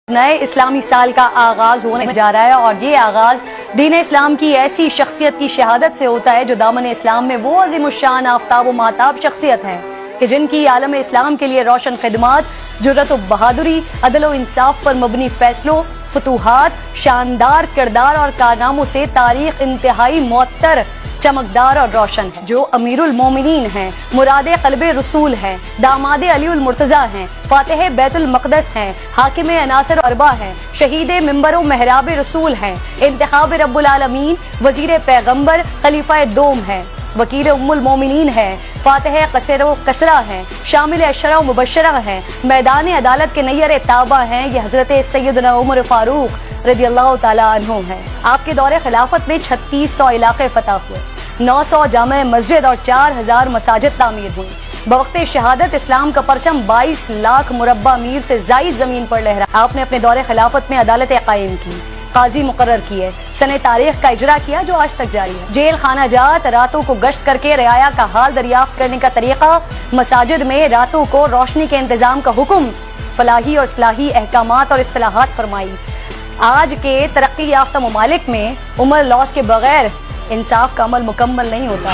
نئے اسلامی سال کا آغاز ہونے جا رہا ہے اور یہ آغاز دین اسلام کی ایسی شخصیت کی شہادت سے ہوتا ہے جو دامن اسلام میں وہ عظیم الشان آفتاب و ماہتاب شخصیت ہے کہ جن کی عالم اسلام کے لیے روشن خدمات، جرأت و بہادری، عدل و انصاف پر مبنی فیصلوں، فتوحات، شاندار کردار اور کارناموں سے تاریخ انتہائی معطر، چمکدار اور روشن ہے، جو امیر المومنین ہیں، مراد قلب رسول ہیں، داماد علی المرتضیٰ ہیں، فاتح بیت المقدس ہیں، حاکم عناصر اربع ہیں، شہید منبر و محراب رسول ہیں، انتخاب رب العالمین، وزیر پیغمبر، خلیفہ دوم ہیں، وکیل ام المومنین ہیں، فاتح قصر و کسرہ ہیں، شامل اشرہ و مبشرہ ہیں، میدان عدالت کے نیر تابہ ہیں، یہ حضرت سیدنا عمر فاروق رضی اللہ تعالیٰ عنہ ہیں۔ آپ کے دور خلافت میں 3600 علاقے فتح ہوئے، 900 جامع مسجد اور 4000 مساجد تعمیر ہوئی۔ بوقت شہادت اسلام کا پرچم 22 لاکھ مربع میل سے زائد زمین پر لہرا۔ آپ نے اپنے دور خلافت میں عدالت قائم کی، قاضی مقرر کیے، سن تاریخ کا اجرا کیا جو آج تک جاری ہے، جیل خانہ جات، راتوں کو گشت کر کے رعایا کا حال دریافت کرنے کا طریقہ، مساجد میں راتوں کو روشنی کے انتظام کا حکم، فلاحی اور اصلاحی احکامات اور اصلاحات فرمائی۔ آج کے ترقی یافتہ ممالک میں عمر لاس کے بغیر انصاف کا عمل مکمل نہیں ہوتا۔